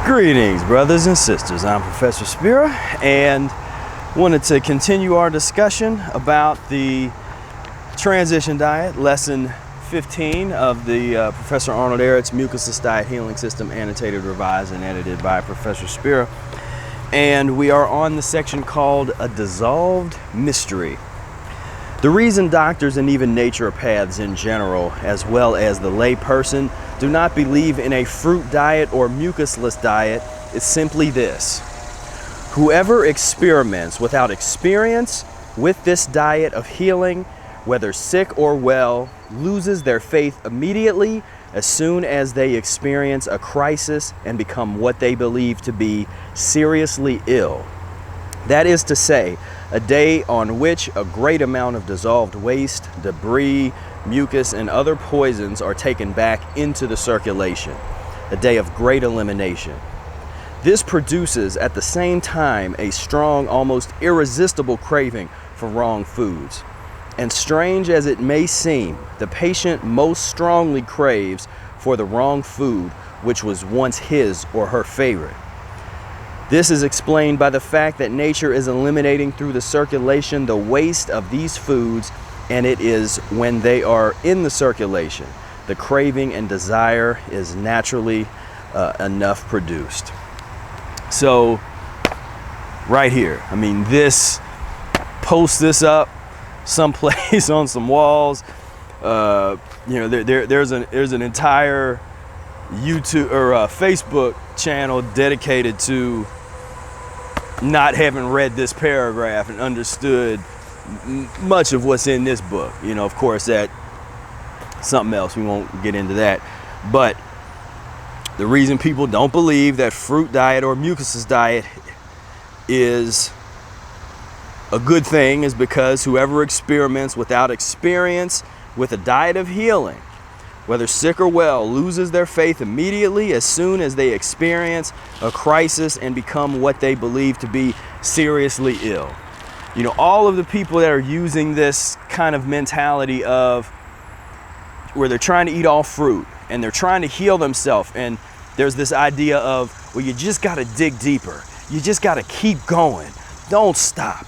Greetings, brothers and sisters. I'm Professor Spira and wanted to continue our discussion about the transition diet, lesson 15 of the Professor Arnold Ehret's Mucusless Diet Healing System, annotated, revised, and edited by Professor Spira. And we are on the section called A Dissolved Mystery. The reason doctors and even naturopaths in general, as well as the lay person, do not believe in a fruit diet or mucusless diet is simply this. Whoever experiments without experience with this diet of healing, whether sick or well, loses their faith immediately as soon as they experience a crisis and become what they believe to be seriously ill. That is to say, a day on which a great amount of dissolved waste, debris, mucus, and other poisons are taken back into the circulation. A day of great elimination. This produces at the same time a strong, almost irresistible craving for wrong foods. And strange as it may seem, the patient most strongly craves for the wrong food which was once his or her favorite. This is explained by the fact that nature is eliminating through the circulation the waste of these foods, and it is when they are in the circulation, the craving and desire is naturally enough produced. So, right here, I mean, post this up someplace on some walls. There's an entire YouTube or Facebook channel dedicated to not having read this paragraph and understood much of what's in this book. You know, of course, that something else, we won't get into that. But the reason people don't believe that fruit diet or mucusless diet is a good thing is because whoever experiments without experience with a diet of healing, whether sick or well, loses their faith immediately as soon as they experience a crisis and become what they believe to be seriously ill. You know, all of the people that are using this kind of mentality of where they're trying to eat all fruit and they're trying to heal themselves, and there's this idea of, well, you just got to dig deeper. You just got to keep going. Don't stop.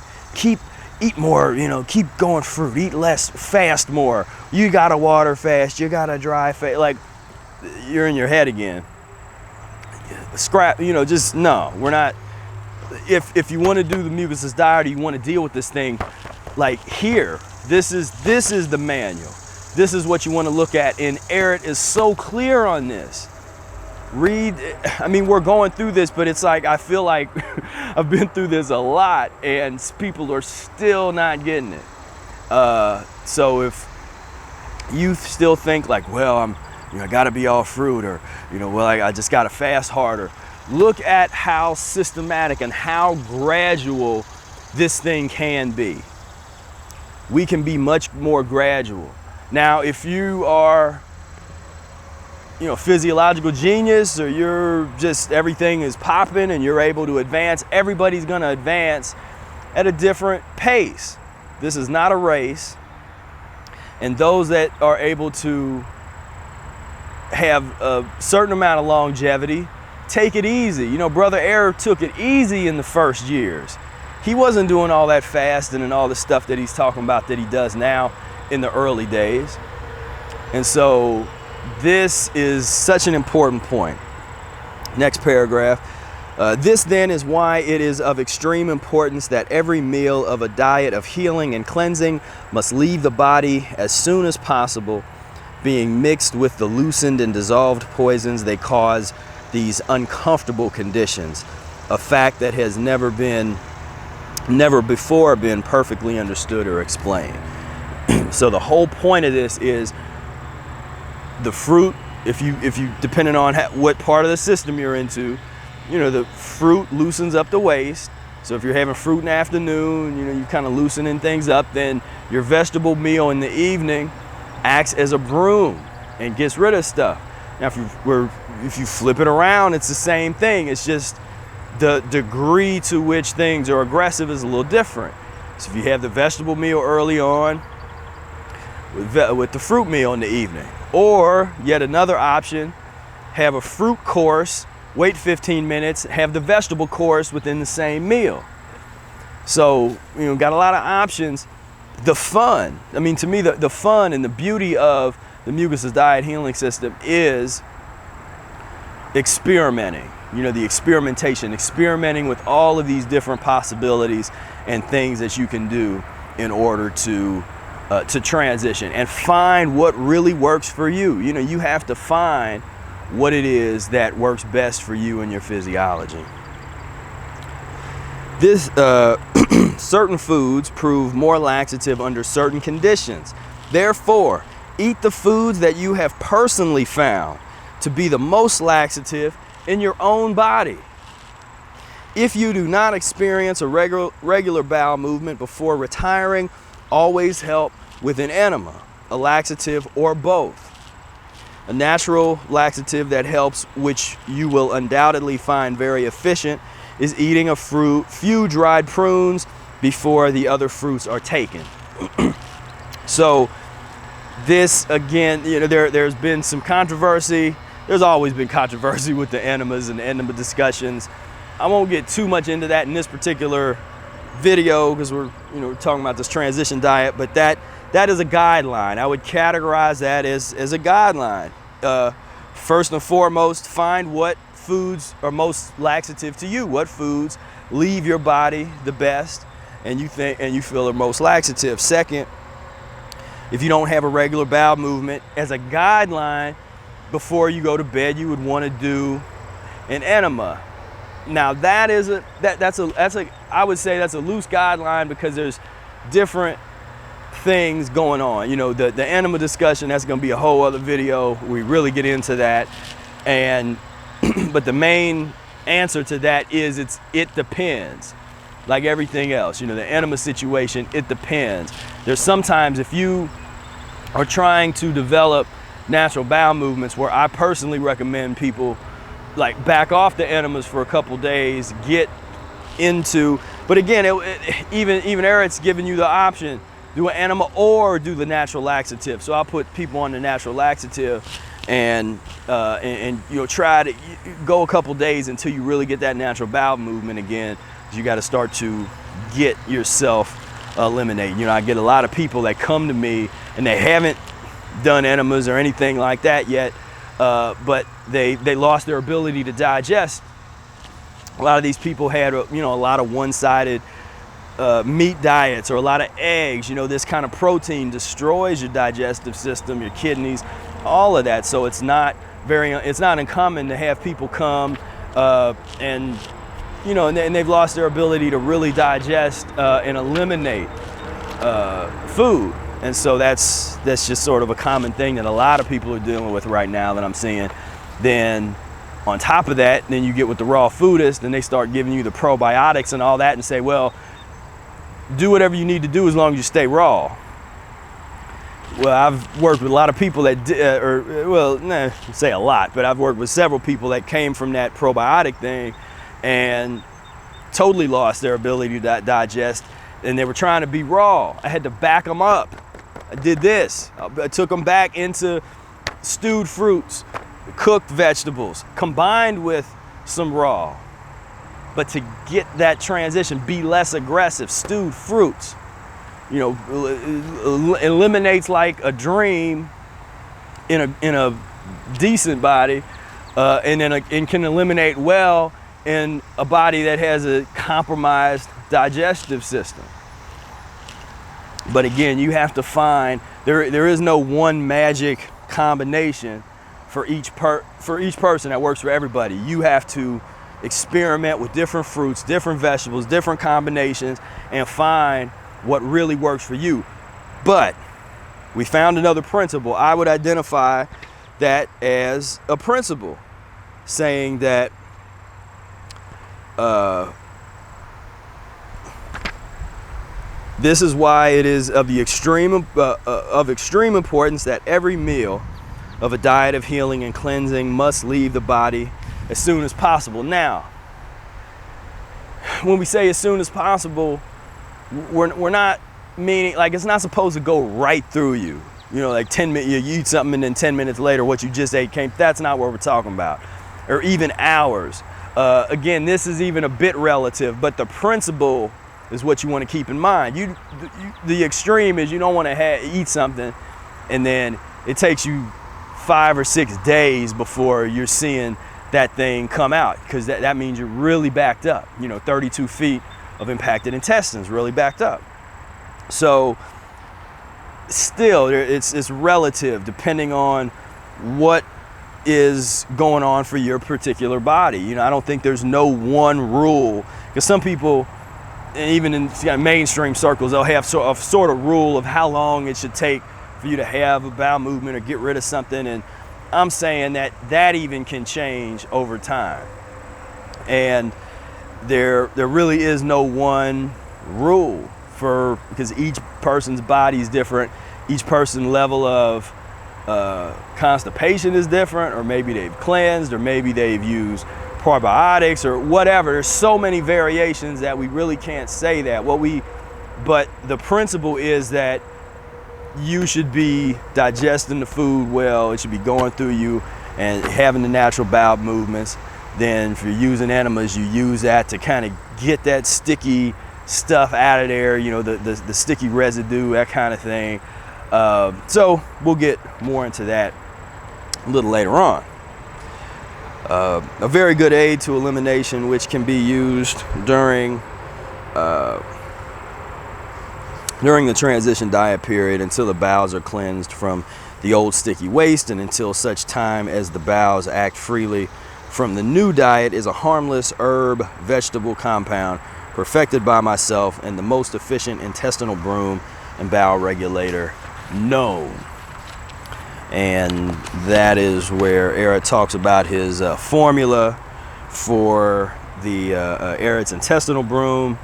Eat more, keep going fruit, eat less, fast more. You gotta water fast, you gotta dry fast. Like, you're in your head again. Scrap, just no, we're not. If you want to do the mucusless diet or you want to deal with this thing, like here, this is the manual. This is what you want to look at, and Ehret is so clear on this. We're going through this, but it's like, I feel like I've been through this a lot and people are still not getting it. So if you still think like, well, I gotta be all fruit, or, I just gotta fast harder. Look at how systematic and how gradual this thing can be. We can be much more gradual. Now, if you are physiological genius, or you're just, everything is popping and you're able to advance, everybody's gonna advance at a different pace. This is not a race. And those that are able to have a certain amount of longevity, take it easy. Brother Ehret took it easy in the first years. He wasn't doing all that fasting and all the stuff that he's talking about that he does now in the early days. And so this is such an important point. Next paragraph. This then is why it is of extreme importance that every meal of a diet of healing and cleansing must leave the body as soon as possible, being mixed with the loosened and dissolved poisons they cause these uncomfortable conditions, a fact that has never before been perfectly understood or explained. So the whole point of this is the fruit, if you depending on what part of the system you're into, the fruit loosens up the waste. So if you're having fruit in the afternoon, you're kind of loosening things up, then your vegetable meal in the evening acts as a broom and gets rid of stuff. Now, if you flip it around, it's the same thing. It's just the degree to which things are aggressive is a little different. So if you have the vegetable meal early on with the fruit meal in the evening, or yet another option, have a fruit course wait 15 minutes, have the vegetable course within the same meal. So, got a lot of options. The fun, I mean, to me, the fun and the beauty of the Mucusless Diet Healing System is experimenting. The experimenting with all of these different possibilities and things that you can do in order to transition and find what really works for you. You have to find what it is that works best for you and your physiology. This certain foods prove more laxative under certain conditions. Therefore, eat the foods that you have personally found to be the most laxative in your own body. If you do not experience a regular bowel movement before retiring, always help with an enema, a laxative, or both. A natural laxative that helps, which you will undoubtedly find very efficient, is eating a few dried prunes before the other fruits are taken. So this, again, there's been some controversy. There's always been controversy with the enemas and the enema discussions. I won't get too much into that in this particular video because we're talking about this transition diet, but that is a guideline. I would categorize that as a guideline. First and foremost, find what foods are most laxative to you, what foods leave your body the best and you feel are most laxative. Second, if you don't have a regular bowel movement, as a guideline, before you go to bed, you would want to do an enema. Now I would say that's a loose guideline because there's different things going on. The enema discussion, that's going to be a whole other video. We really get into that. But the main answer to that is it depends. Like everything else, the enema situation, it depends. There's sometimes if you are trying to develop natural bowel movements where I personally recommend people like back off the enemas for a couple days, get into, but again, even Ehret's giving you the option, do an enema or do the natural laxative. So I'll put people on the natural laxative and try to go a couple days until you really get that natural bowel movement again. You got to start to get yourself eliminated. I get a lot of people that come to me and they haven't done enemas or anything like that yet, but they lost their ability to digest. A lot of these people had a lot of one-sided meat diets or a lot of eggs. This kind of protein destroys your digestive system, your kidneys, all of that. So it's not uncommon to have people come and they've lost their ability to really digest and eliminate food. And so that's just sort of a common thing that a lot of people are dealing with right now that I'm seeing. Then on top of that, then you get with the raw foodist and they start giving you the probiotics and all that and say, well, do whatever you need to do as long as you stay raw. Well, I've worked with a lot of people that, say a lot, but I've worked with several people that came from that probiotic thing and totally lost their ability to digest, and they were trying to be raw. I had to back them up. I did this. I took them back into stewed fruits, cooked vegetables, combined with some raw. But to get that transition, be less aggressive, stewed fruits, eliminates like a dream in a decent body, and can eliminate well in a body that has a compromised digestive system. But again, you have to find, there is no one magic combination for each person that works for everybody. You have to experiment with different fruits, different vegetables, different combinations, and find what really works for you. But we found another principle. I would identify that as a principle, saying that this is why it is of extreme importance that every meal of a diet of healing and cleansing must leave the body as soon as possible. Now, when we say as soon as possible, we're not meaning like it's not supposed to go right through you. Like 10 minutes, you eat something and then 10 minutes later what you just ate came. That's not what we're talking about. or even hours. Again, this is even a bit relative, but the principle is what you want to keep in mind. The extreme is you don't want to eat something and then it takes you 5 or 6 days before you're seeing that thing come out, because that means you're really backed up. 32 feet of impacted intestines, really backed up. So still, it's relative depending on what is going on for your particular body. I don't think there's no one rule, because some people, and even in mainstream circles, they'll have a sort of rule of how long it should take for you to have a bowel movement or get rid of something. And I'm saying that even can change over time. And there really is no one rule, because each person's body is different. Each person's level of constipation is different, or maybe they've cleansed, or maybe they've used probiotics or whatever. There's so many variations that we really can't say that. But the principle is that you should be digesting the food well. It should be going through you and having the natural bowel movements. Then if you're using enemas, you use that to kind of get that sticky stuff out of there, the sticky residue, that kind of thing. So we'll get more into that a little later on. A very good aid to elimination, which can be used during the transition diet period until the bowels are cleansed from the old sticky waste, and until such time as the bowels act freely from the new diet, is a harmless herb vegetable compound perfected by myself and the most efficient intestinal broom and bowel regulator known. And that is where Ehret talks about his formula for the Ehret's intestinal broom.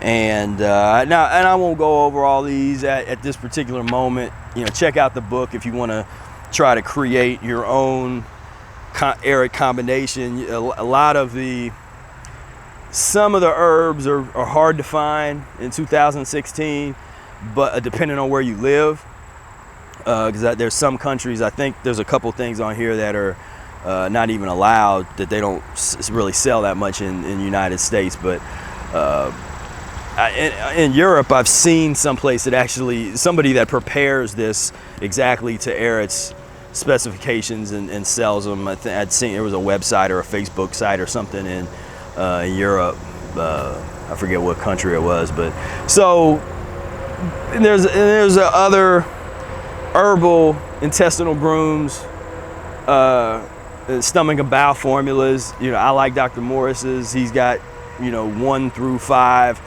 And I won't go over all these at this particular moment. Check out the book if you want to try to create your own Ehret combination. Some of the herbs are hard to find in 2016, but depending on where you live, because there's some countries, I think there's a couple things on here that are not even allowed, that they don't really sell that much in the United States. But in Europe, I've seen someplace that actually, somebody that prepares this exactly to Ehret's specifications and sells them. I'd seen there was a website or a Facebook site or something in Europe. I forget what country it was, but so there's other herbal intestinal brooms, stomach and bowel formulas. I like Dr. Morris's. He's got 1 through 5.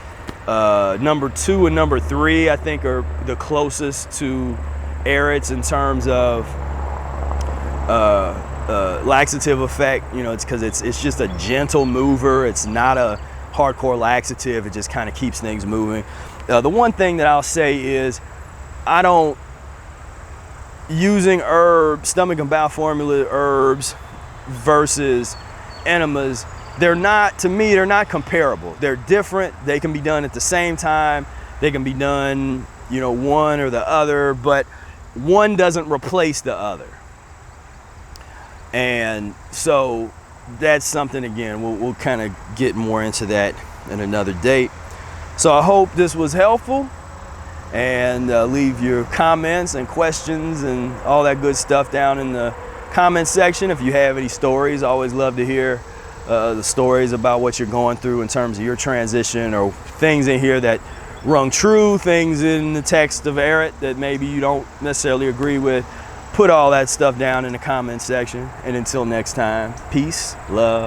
Number 2 and number 3, I think, are the closest to Ehret's in terms of laxative effect. It's because it's just a gentle mover. It's not a hardcore laxative. It just kind of keeps things moving. The one thing that I'll say is, using stomach and bowel formula herbs versus enemas, they're not comparable. They're different. They can be done at the same time. They can be done, one or the other, but one doesn't replace the other. And so that's something, again, we'll kind of get more into that in another date. So I hope this was helpful, and leave your comments and questions and all that good stuff down in the comment section. If you have any stories, I always love to hear the stories about what you're going through in terms of your transition, or things in here that rung true, things in the text of Ehret that maybe you don't necessarily agree with. Put all that stuff down in the comment section. And until next time, peace, love,